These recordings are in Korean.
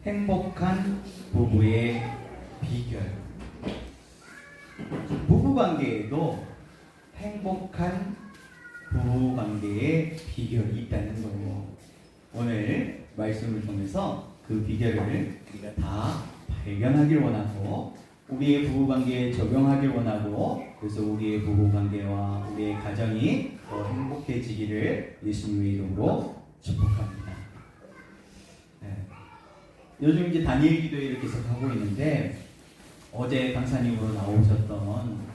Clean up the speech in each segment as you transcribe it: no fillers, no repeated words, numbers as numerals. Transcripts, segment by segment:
행복한 부부의 비결. 부부관계에도 행복한 부부관계의 비결이 있다는 거예요. 오늘 말씀을 통해서 그 비결을 우리가 다 발견하길 원하고 우리의 부부관계에 적용하길 원하고 그래서 우리의 부부관계와 우리의 가정이 더 행복해지기를 예수님의 이름으로 축복합니다. 네. 요즘 이제 다니엘 기도회를 계속 하고 있는데 어제 강사님으로 나오셨던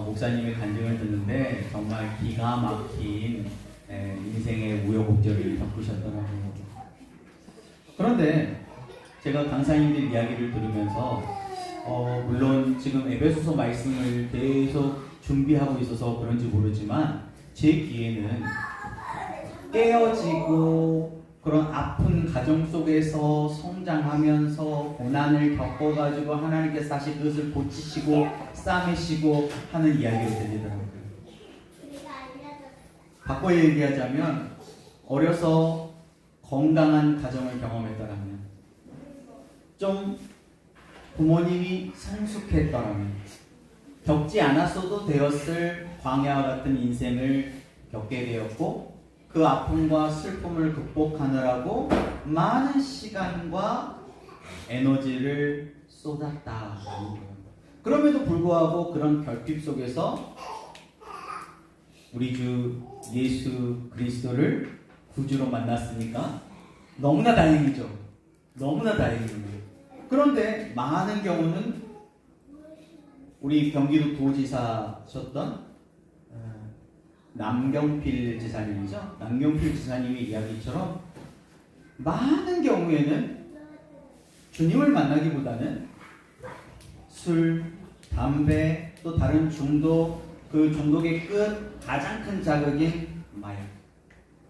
목사님의 간증을 듣는데 정말 기가 막힌 인생의 우여곡절을 겪으셨더라고요. 그런데 제가 강사님들 이야기를 들으면서 물론 지금 에베소서 말씀을 계속 준비하고 있어서 그런지 모르지만 제 귀에는 깨어지고 그런 아픈 가정 속에서 성장하면서 고난을 겪어가지고 하나님께서 다시 그것을 고치시고 싸매시고 하는 이야기가 들리더라고요. 바꿔 얘기하자면 어려서 건강한 가정을 경험했더라면 좀 부모님이 성숙했더라면 겪지 않았어도 되었을 광야와 같은 인생을 겪게 되었고 그 아픔과 슬픔을 극복하느라고 많은 시간과 에너지를 쏟았다. 그럼에도 불구하고 그런 결핍 속에서 우리 주 예수 그리스도를 구주로 만났으니까 너무나 다행이죠. 너무나 다행입니다. 그런데 많은 경우는 우리 경기도 도지사셨던 남경필 지사님이죠. 남경필 지사님의 이야기처럼 많은 경우에는 주님을 만나기보다는 술, 담배, 또 다른 중독, 그 중독의 끝 가장 큰 자극인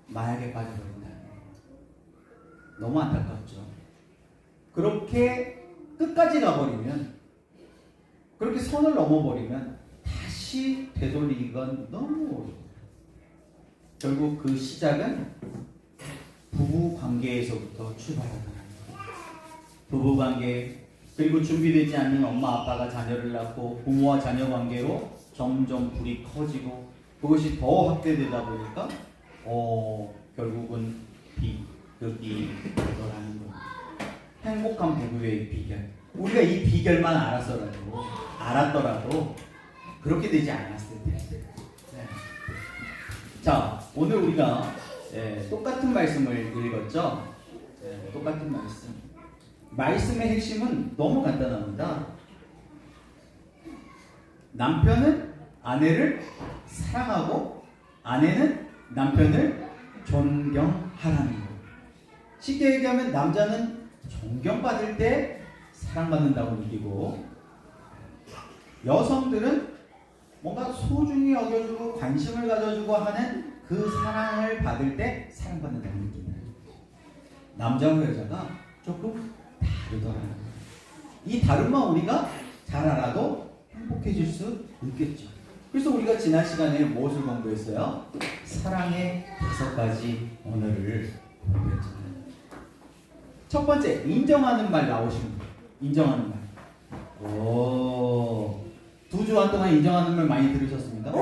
마약에 빠져버린다. 너무 안타깝죠. 그렇게 끝까지 가버리면, 그렇게 선을 넘어버리면 다시 되돌리기가 너무 어려워요. 결국 그 시작은 부부 관계에서부터 출발하더라고요. 부부 관계, 그리고 준비되지 않는 엄마 아빠가 자녀를 낳고 부모와 자녀 관계로 점점 불이 커지고 그것이 더 확대되다 보니까 결국은 비극이 되더라는 거예요. 행복한 부부의 비결. 우리가 이 비결만 알았더라도 그렇게 되지 않았을 텐데. 네. 자, 오늘 우리가 똑같은 말씀을 읽었죠? 똑같은 말씀. 말씀의 핵심은 너무 간단합니다. 남편은 아내를 사랑하고 아내는 남편을 존경하라는 거예요. 쉽게 얘기하면 남자는 존경받을 때 사랑받는다고 느끼고 여성들은 뭔가 소중히 여겨주고 관심을 가져주고 하는 그 사랑을 받을 때 사랑받는다고 느낀다. 남자와 여자가 조금 다르더라고요. 이 다름만 우리가 잘 알아도 행복해질 수 있겠죠. 그래서 우리가 지난 시간에 무엇을 공부했어요? 사랑의 5가지 언어를 공부했잖아요. 첫 번째, 인정하는 말 나오시면 돼요. 인정하는 말. 두 주간 동안 인정하는 말 많이 들으셨습니까?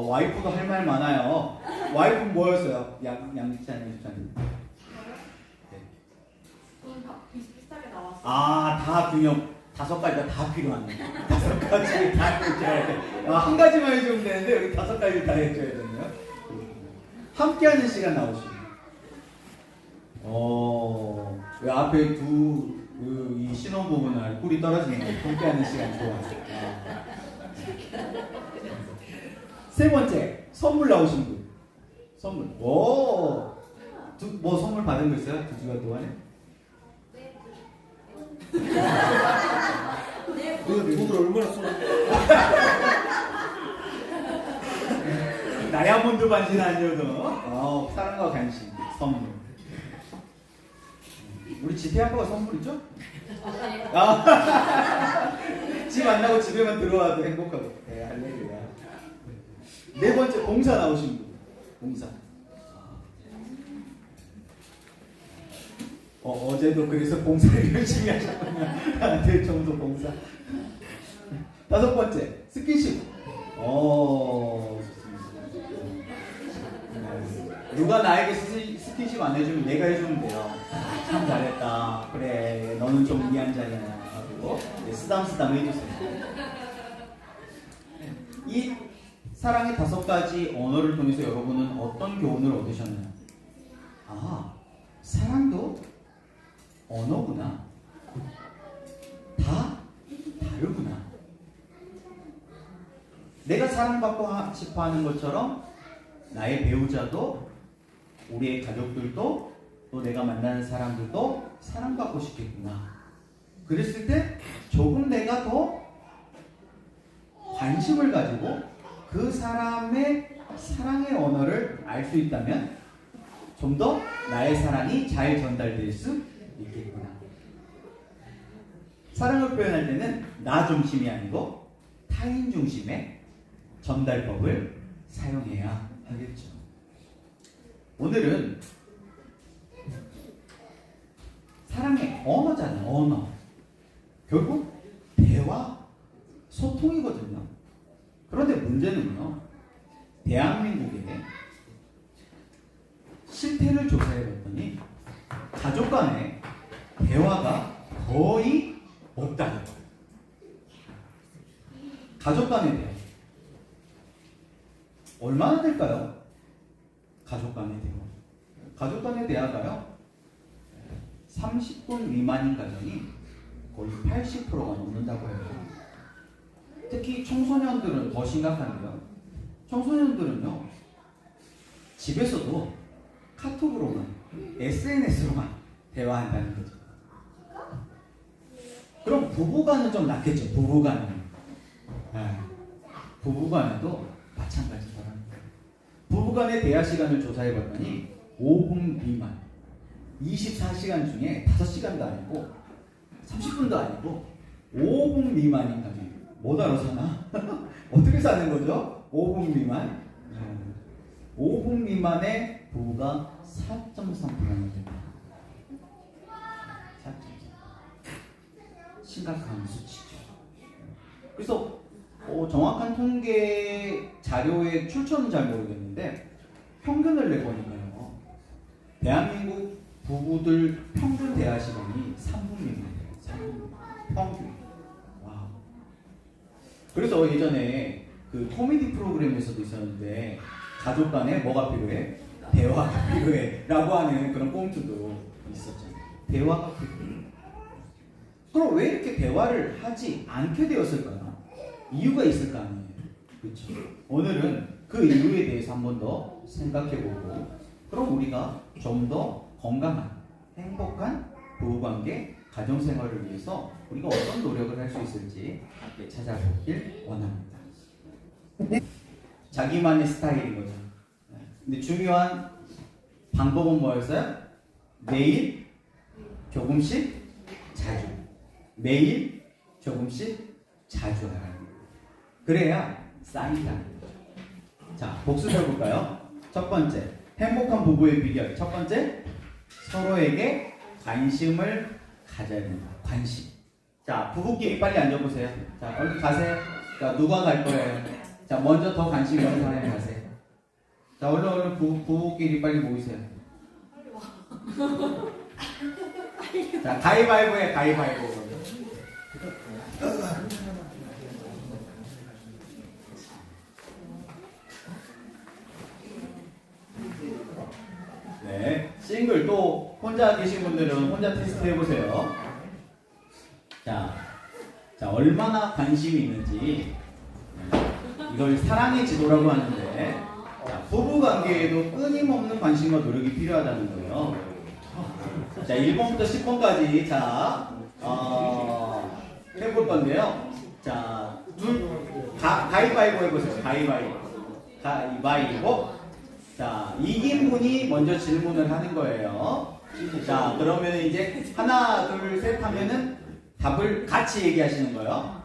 와이프도 할 말 많아요. 와이프는 뭐였어요? 양치하는 주차님. 비슷하게 나왔어요. 다 균형. 5가지가 다 필요하네. 5가지 다 해줘야 돼. 한 가지만 해주면 되는데 여기 5가지 다 해줘야 되네요. 함께하는 시간 나오시죠. 왜 앞에 이 신혼부부는 꿀이 떨어지는 거예요. 함께하는 시간 좋아요. 세 번째, 선물 나오신 분. 선물. 뭐 선물 받은 거 있어요? 2주간 동안에? 돈을 얼마나 써? 다이아몬드 반지는 아니어도 사랑과 관심, 선물. 우리 지태 아빠가 선물이죠? 집 안 나고 집에만 들어와도 행복하고. 할렐루야. 네 번째 봉사 나오신 분. 봉사. 어제도 그래서 봉사를 열심히 하셨군요. 네 정도 봉사. 다섯 번째 스킨십. 누가 나에게 스킨십 안 해주면 내가 해주면 돼요. 참 잘했다. 그래, 너는 좀 미안자냐 하고 쓰담쓰담 해주세요. 이 사랑의 5가지 언어를 통해서 여러분은 어떤 교훈을 얻으셨나요? 아, 사랑도 언어구나. 다 다르구나. 내가 사랑받고 싶어 하는 것처럼 나의 배우자도, 우리의 가족들도, 또 내가 만나는 사람들도 사랑받고 싶겠구나. 그랬을 때 조금 내가 더 관심을 가지고 그 사람의 사랑의 언어를 알 수 있다면 좀 더 나의 사랑이 잘 전달될 수 있겠구나. 사랑을 표현할 때는 나 중심이 아니고 타인 중심의 전달법을 사용해야 하겠죠. 오늘은 사랑의 언어잖아요. 언어. 결국 대화, 소통이거든요. 그런데 문제는요, 대한민국에 실태를 조사해봤더니 가족 간의 대화가 거의 없다는 거예요. 가족 간의 대화 얼마나 될까요? 가족 간의 대화. 가족 간의 대화가요, 30분 미만인 가정이 거의 80%가 넘는다고 해요. 특히 청소년들은 더 심각한데요. 청소년들은요, 집에서도 카톡으로만, SNS로만 대화한다는 거죠. 그럼 부부간은 좀 낫겠죠. 부부간은. 부부간에도 마찬가지더라고요. 부부간의 대화 시간을 조사해봤더니 5분 미만, 24시간 중에 5시간도 아니고 30분도 아니고 5분 미만인 가정이 못 알아 사나? 어떻게 사는 거죠? 5분 미만? 5분 미만의 부부가 4.3%나 됩니다. 4.3%. 심각한 수치죠. 그래서 정확한 통계 자료의 출처는 잘 모르겠는데 평균을 내보니까요, 대한민국 부부들 평균 대화 시간이 3분 미만이에요. 3분 평균. 와. 그래서 예전에 그 코미디 프로그램에서도 있었는데 가족 간에 뭐가 필요해? 대화가 필요해 라고 하는 그런 꽁트도 있었잖아요. 대화가 필요해. 그럼 왜 이렇게 대화를 하지 않게 되었을까요? 이유가 있을 거 아니에요. 그렇죠? 오늘은 그 이유에 대해서 한 번 더 생각해보고, 그럼 우리가 좀 더 건강한, 행복한 부부관계, 가정생활을 위해서 우리가 어떤 노력을 할 수 있을지 함께 찾아보길 원합니다. 자기만의 스타일인 거죠. 근데 중요한 방법은 뭐였어요? 매일 조금씩 자주. 매일 조금씩 자주 하라는 거예요. 그래야 쌓인다는 거죠. 자, 복습해볼까요? 첫 번째, 행복한 부부의 비결. 첫 번째, 서로에게 관심을 가져야 된다. 관심. 자, 부부끼리 빨리 앉아보세요. 자, 얼른 가세요. 자, 누가 갈 거예요? 자, 먼저 더 관심 있는 사람이 가세요. 자, 얼른 부부끼리 빨리 모이세요. 자, 가위바위보에 가위바위보. 네, 싱글 또 혼자 계신 분들은 혼자 테스트 해보세요. 자, 얼마나 관심이 있는지. 이걸 사랑의 지도라고 하는데, 자, 부부 관계에도 끊임없는 관심과 노력이 필요하다는 거예요. 자, 1번부터 10번까지 해볼 건데요. 자, 가위바위보 해보세요. 가위바위보. 자, 이긴 분이 먼저 질문을 하는 거예요. 자, 그러면 이제 하나, 둘, 셋 하면은 답을 같이 얘기하시는 거예요.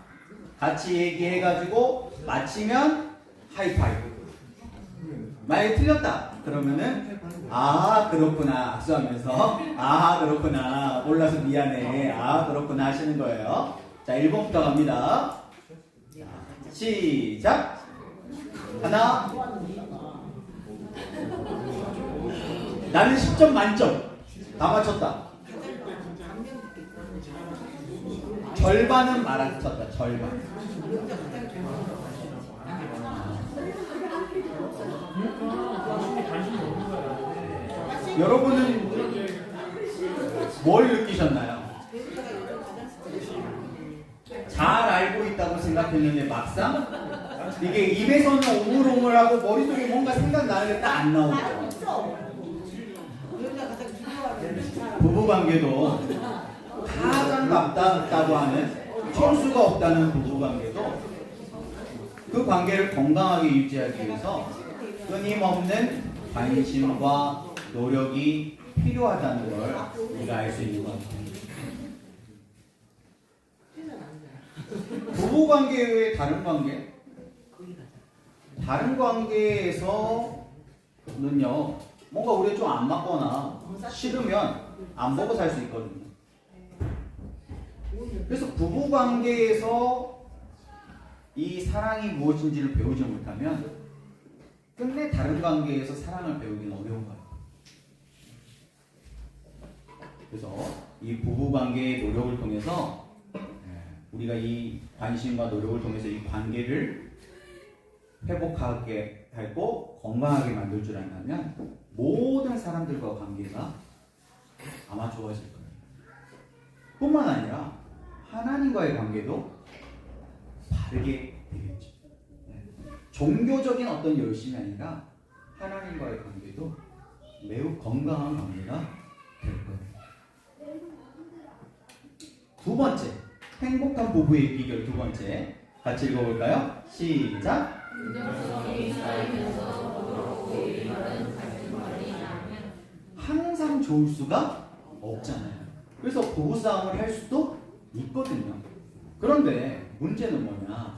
같이 얘기해가지고 마치면 하이파이브. 만약에 틀렸다. 그러면은 아 그렇구나 악수하면서 아 그렇구나 몰라서 미안해 아 그렇구나 하시는 거예요. 자 1번부터 갑니다. 자, 시작. 하나. 나는 10점 만점. 다 맞췄다. 절반은 말아쳤다. 절반. 여러분은 뭘 느끼셨나요? 잘 알고 있다고 생각했는데 막상 이게 입에서는 오물오물하고 머릿속에 뭔가 생각나는데 딱 안 나오죠. 부부관계도 가장 답답하다고 하는 철수가 없다는 부부관계도 그 관계를 건강하게 유지하기 위해서 끊임없는 관심과 노력이 필요하다는 걸 우리가 알 수 있는 것 같아요. 부부관계 외에 다른 관계? 다른 관계에서는요 뭔가 우리가 좀 안 맞거나 싫으면 안 보고 살 수 있거든요. 그래서 부부관계에서 이 사랑이 무엇인지를 배우지 못하면 끝내 다른 관계에서 사랑을 배우기는 어려운 거예요. 그래서 이 부부관계의 노력을 통해서 우리가 이 관심과 노력을 통해서 이 관계를 회복하게 하고 건강하게 만들 줄 안다면 모든 사람들과 관계가 아마 좋아질 거예요. 뿐만 아니라 하나님과의 관계도 바르게 되겠죠. 종교적인 어떤 열심이 아니라 하나님과의 관계도 매우 건강한 관계가 될 거예요. 두 번째, 행복한 부부의 비결 두 번째. 같이 읽어볼까요? 시작! 항상 좋을 수가 없잖아요. 그래서 부부싸움을 할 수도 있거든요. 그런데 문제는 뭐냐?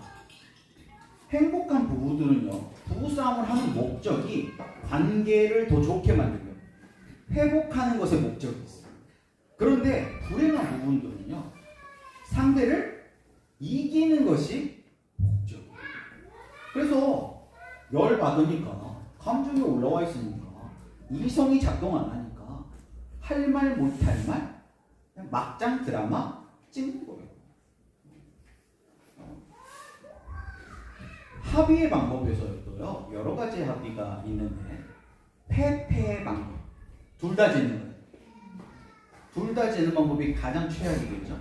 행복한 부부들은요, 부부싸움을 하는 목적이 관계를 더 좋게 만들고 회복하는 것에 목적이 있어요. 그런데 불행한 부부들은요, 상대를 이기는 것이 목적이에요. 그래서 열 받으니까 감정이 올라와 있으니까 이성이 작동 안 하니까 할 말 못할 말 그냥 막장 드라마 찍는 거예요. 합의의 방법에서도요 여러 가지 합의가 있는데 패패의 방법 둘 다 재는 거예요. 둘 다 재는 방법이 가장 최악이겠죠.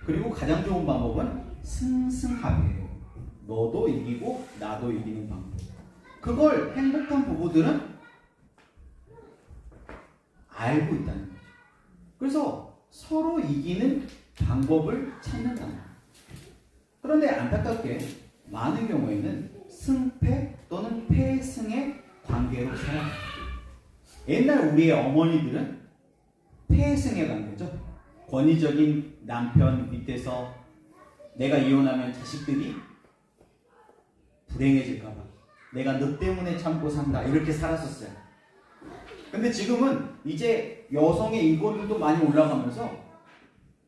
그리고 가장 좋은 방법은 승승합의예요. 너도 이기고 나도 이기는 방법. 그걸 행복한 부부들은 알고 있다는 거죠. 그래서 서로 이기는 방법을 찾는다는 거예요. 그런데 안타깝게 많은 경우에는 승패 또는 패승의 관계로 살아가요. 옛날 우리의 어머니들은 패승의 관계죠. 권위적인 남편 밑에서 내가 이혼하면 자식들이 불행해질까봐 내가 너 때문에 참고 산다 이렇게 살았었어요. 근데 지금은 이제 여성의 인권도 많이 올라가면서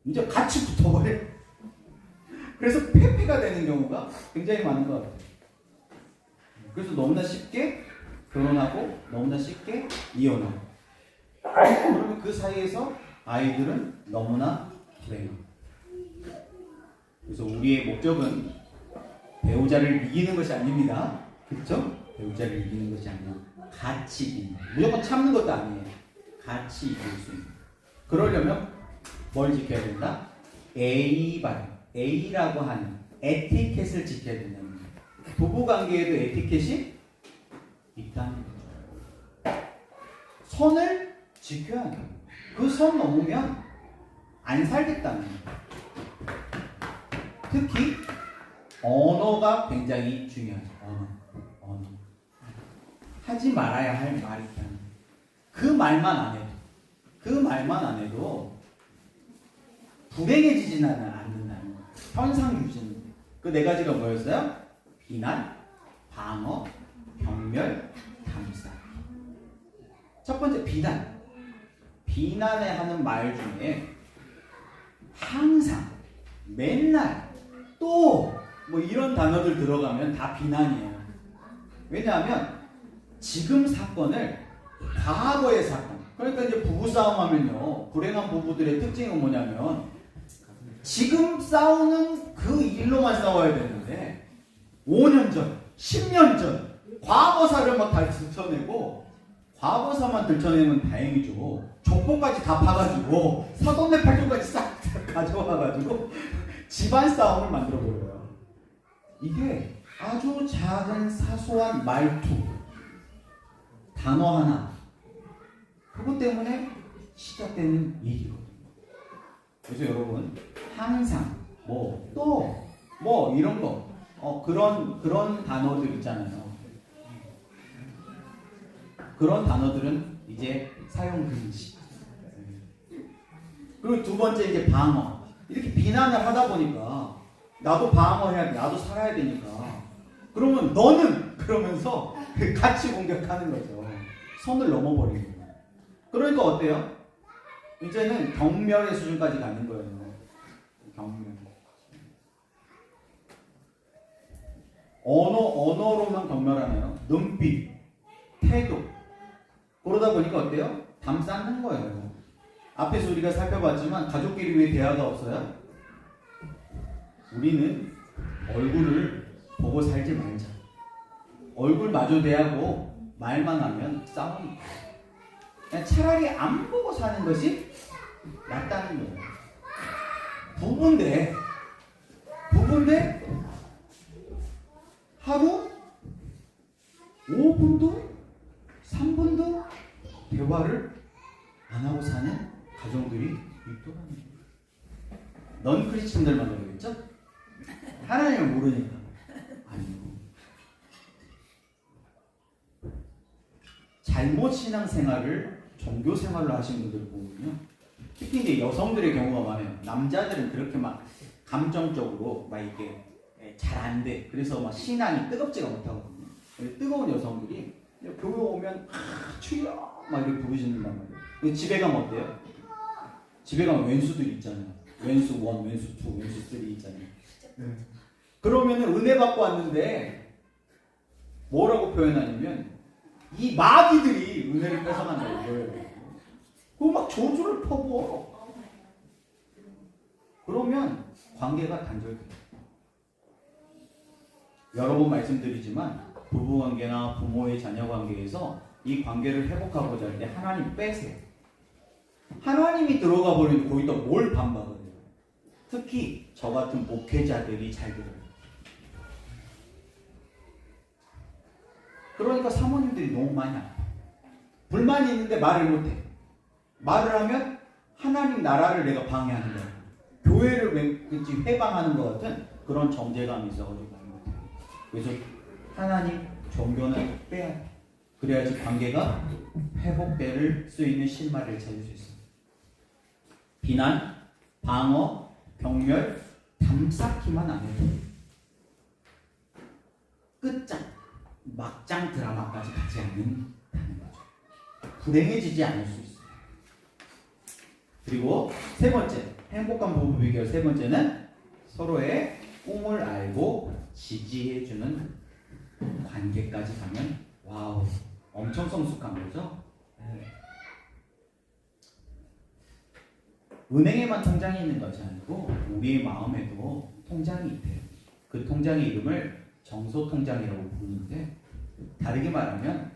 이제 같이 붙어버려. 그래서 패패가 되는 경우가 굉장히 많은 것 같아요. 그래서 너무나 쉽게 결혼하고 너무나 쉽게 이혼하고 그러면 그 사이에서 아이들은 너무나 불행합니다. 그래서 우리의 목적은 배우자를 이기는 것이 아닙니다. 그렇죠? 배우자를 이기는 것이 아니라 같이 이기는 거예요. 무조건 참는 것도 아니에요. 같이 이길 수 있는. 그러려면 뭘 지켜야 된다? A라고 하는 에티켓을 지켜야 된다는 거예요. 부부관계에도 에티켓이 있다는 거죠. 선을 지켜야 한다. 그 선 넘으면 안 살겠다는 거예요. 특히 언어가 굉장히 중요하죠. 언어. 하지 말아야 할 말이 있다는 거예요. 그 말만 안 해도 불행해지지는 않는다는 거예요. 현상 유지는. 그 네 가지가 뭐였어요? 비난, 방어, 격려, 경멸, 담사. 첫 번째 비난. 비난에 하는 말 중에 항상, 맨날, 또 뭐 이런 단어들 들어가면 다 비난이에요. 왜냐하면 지금 사건을 과거의 사건. 그러니까 이제 부부싸움 하면요. 불행한 부부들의 특징은 뭐냐면 지금 싸우는 그 일로만 싸워야 되는데 5년 전, 10년 전 과거사를 막 다 들춰내고 과거사만 들춰내면 다행이죠. 족보까지 다 파가지고 사돈네 팔촌까지 싹 가져와가지고 집안 싸움을 만들어버려요. 이게 아주 작은 사소한 말투, 단어 하나, 그것 때문에 시작되는 일이거든요. 그래서 여러분 항상 뭐 이런 거 그런 단어들 있잖아요. 그런 단어들은 이제 사용 금지. 그리고 두 번째 이제 방어. 이렇게 비난을 하다 보니까 나도 방어해야 돼. 나도 살아야 되니까. 그러면 너는 그러면서 같이 공격하는 거죠. 선을 넘어버리는 거예요. 그러니까 어때요? 이제는 경멸의 수준까지 가는 거예요. 경멸. 언어로만 경멸하나요? 눈빛, 태도. 그러다 보니까 어때요? 담쌓는 거예요. 앞에서 우리가 살펴봤지만 가족끼리 왜 대화가 없어요? 우리는 얼굴을 보고 살지 말자. 얼굴 마주 대하고 말만 하면 싸우니까. 그냥 차라리 안 보고 사는 것이 낫다는 거예요. 부부인데 하루 5분도 3분도 대화를 안 하고 사는 가정들이 있더라는 거예요. 넌 크리스천들만 그러겠죠? 하나님을 모르니까. 아니고 잘못 신앙생활을 종교생활로 하시는 분들 보면요, 특히 이제 여성들의 경우가 많아요. 남자들은 그렇게 막 감정적으로 막 이게 잘 안 돼. 그래서 막 신앙이 뜨겁지가 못하거든요. 뜨거운 여성들이 교회 오면 주여 막 이렇게 부르시는단 말이에요. 집에 가면 어때요? 집에 가면 왼수들 있잖아요. 왼수 1, 왼수 2, 왼수 3 있잖아요. 그러면은 은혜 받고 왔는데 뭐라고 표현하냐면 이 마귀들이 은혜를 뺏어간다고 이거예요. 그거 막 저주를 퍼부어. 그러면 관계가 단절돼요. 여러 번 말씀드리지만 부부관계나 부모의 자녀관계에서 이 관계를 회복하고자 할 때 하나님 빼세요. 하나님이 들어가 버리면 거기다 뭘 반박을 해요. 특히 저 같은 목회자들이 잘 들어요. 그러니까 사모님들이 너무 많이 아파요. 불만이 있는데 말을 못해. 말을 하면 하나님 나라를 내가 방해하는 거야. 교회를 왠지 회방하는 것 같은 그런 정죄감이 있어가지고 말 못해요. 그래서 하나님 종교는 빼야 돼. 그래야지 관계가 회복될 수 있는 신발을 찾을 수 있어요. 비난, 방어, 경멸, 담쌓기만 안 해도 끝장, 막장 드라마까지 가지 않는다는 거죠. 불행해지지 않을 수 있어요. 그리고 세 번째, 행복한 부부 비결 세 번째는 서로의 꿈을 알고 지지해주는 관계까지 가면 와우, 엄청 성숙한 거죠. 은행에만 통장이 있는 것이 아니고 우리의 마음에도 통장이 있대요. 그 통장의 이름을 정소통장이라고 부르는데, 다르게 말하면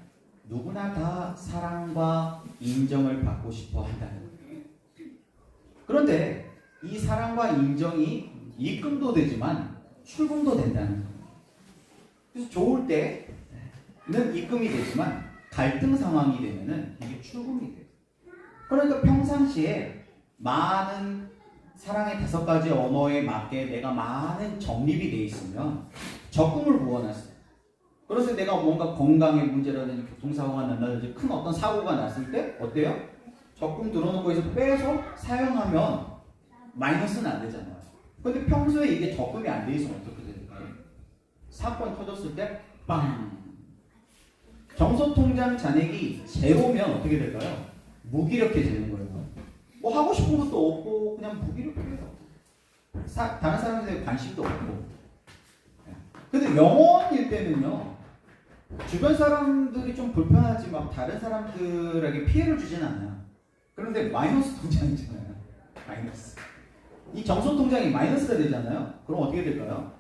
누구나 다 사랑과 인정을 받고 싶어 한다는 거예요. 그런데 이 사랑과 인정이 입금도 되지만 출금도 된다는 거예요. 그래서 좋을 때는 입금이 되지만 갈등 상황이 되면은 이게 출금이 돼요. 그러니까 평상시에 많은 사랑의 5가지 언어에 맞게 내가 많은 정립이 돼 있으면 적금을 부어놨어요. 그래서 내가 뭔가 건강의 문제라든지 교통사고가 난다든지 큰 어떤 사고가 났을 때 어때요? 적금 들어오는 거에서 빼서 사용하면 마이너스는 안 되잖아요. 근데 평소에 이게 적금이 안 돼 있으면 어떻게 될까요? 사건 터졌을 때 빵! 정소통장 잔액이 제로면 어떻게 될까요? 무기력해지는 거예요. 뭐 하고 싶은 것도 없고 그냥 무기력해요. 다른 사람들에 관심도 없고. 근데 영혼일 때는요, 주변 사람들이 좀 불편하지 막 다른 사람들에게 피해를 주진 않아요. 그런데 마이너스 통장이잖아요. 마이너스. 이 정소 통장이 마이너스가 되잖아요. 그럼 어떻게 될까요?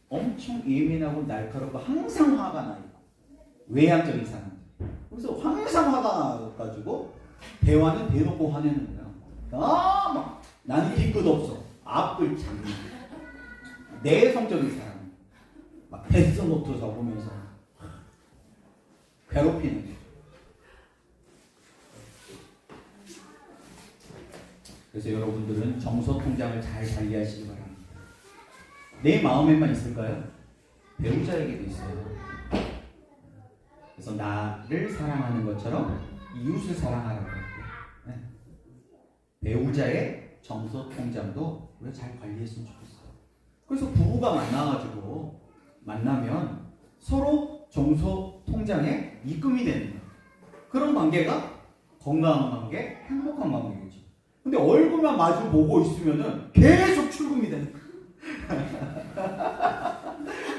엄청 예민하고 날카롭고 항상 화가 나요. 외향적인 사람. 그래서 항상 화가 나가지고 대화는 대놓고 화내는 거예요. 막 나는 뒤끝 없어. 앞을 잡는. 내성적인 사람. 막 데스노트 적으면서 괴롭히는 거예요. 그래서 여러분들은 정서 통장을 잘 관리하시기 바랍니다. 내 마음에만 있을까요? 배우자에게도 있어요. 그래서 나를 사랑하는 것처럼 이웃을 사랑하라고 했고, 네. 배우자의 정서 통장도 우리가 잘 관리했으면 좋겠어요. 그래서 부부가 만나면 서로 정서 통장에 입금이 되는 거예요. 그런 관계가 건강한 관계, 행복한 관계겠죠. 근데 얼굴만 마주 보고 있으면은 계속 출금이 되는 거예요.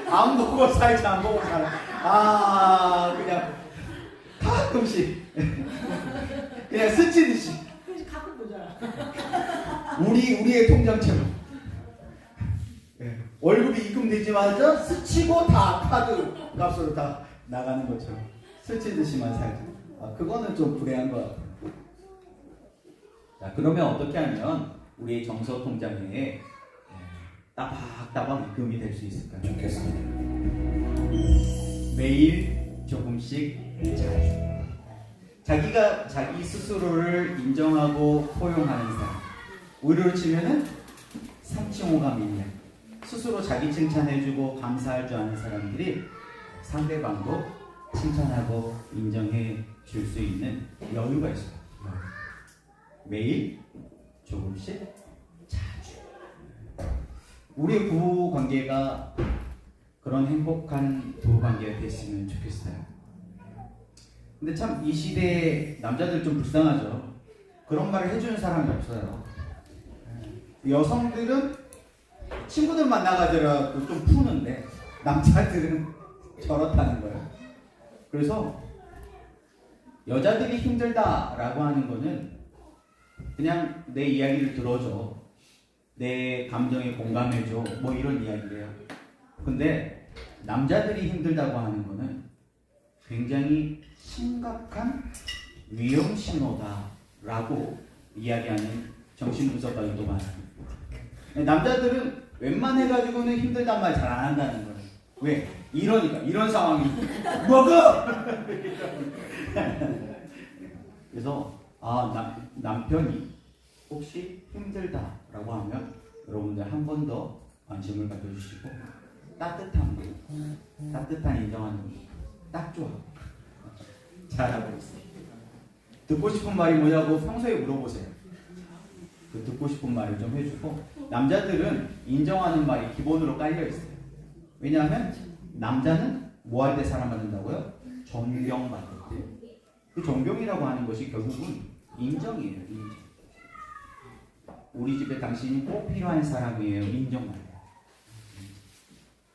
안 보고 살지 안 보고 살아. 그냥 가끔씩 그냥 스치듯이. 가끔 보자. 우리의 통장처럼. 월급이 입금되자마자 스치고 다 카드 값으로 다 나가는 것처럼 스치듯이만 살죠. 그거는 좀 불행한 것 같아요. 자, 그러면 어떻게 하면 우리의 정서 통장에 따박따박 입금이 될 수 있을까요? 좋겠습니다. 매일 조금씩 자주. 자기 스스로를 인정하고 포용하는 사람. 우리로 치면은 삼칭오감이냐. 스스로 자기 칭찬해주고 감사할 줄 아는 사람들이 상대방도 칭찬하고 인정해 줄 수 있는 여유가 있어요. 매일 조금씩 자주. 우리 부부 관계가 그런 행복한 부부 관계가 됐으면 좋겠어요. 근데 참 이 시대에 남자들 좀 불쌍하죠. 그런 말을 해주는 사람이 없어요. 여성들은 친구들 만나가지고 좀 푸는데 남자들은 저렇다는 거예요. 그래서 여자들이 힘들다라고 하는 거는 그냥 내 이야기를 들어줘, 내 감정에 공감해줘, 뭐 이런 이야기래요. 근데 남자들이 힘들다고 하는 거는 굉장히 심각한 위험 신호다라고 이야기하는 정신분석가들도 많아요. 남자들은 웬만해가지고는 힘들단 말 잘 안 한다는 거예요. 왜? 이런 상황이 먹어! 그래서 남편이 혹시 힘들다라고 하면 여러분들 한 번 더 관심을 가져주시고 따뜻한 인정하는 거 딱 좋아. 잘하고 있어. 듣고 싶은 말이 뭐냐고 평소에 물어보세요. 그 듣고 싶은 말을 좀 해주고, 남자들은 인정하는 말이 기본으로 깔려 있어요. 왜냐하면 남자는 뭐 할 때 사랑받는다고요? 존경받을 때. 그 존경이라고 하는 것이 결국은 인정이에요. 인정. 우리 집에 당신이 꼭 필요한 사람이에요. 인정받아요.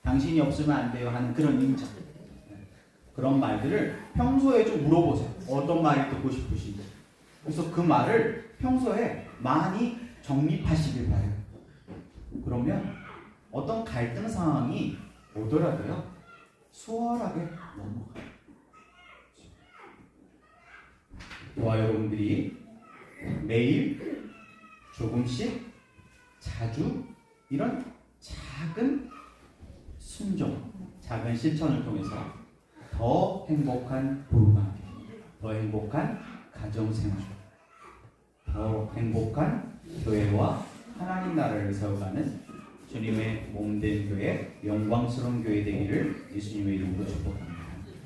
당신이 없으면 안 돼요 하는 그런 인정. 그런 말들을 평소에 좀 물어보세요. 어떤 말이 듣고 싶으신지. 그래서 그 말을 평소에 많이 정립하시길 바래요. 그러면 어떤 갈등 상황이 오더라도요, 수월하게 넘어가요. 저와 여러분들이 매일 조금씩 자주 이런 작은 순종, 작은 실천을 통해서 더 행복한 부부관계, 더 행복한 가정생활, 더 행복한 교회와 하나님 나라를 세워가는 주님의 몸된 교회, 영광스러운 교회 되기를 예수님의 이름으로 축복합니다.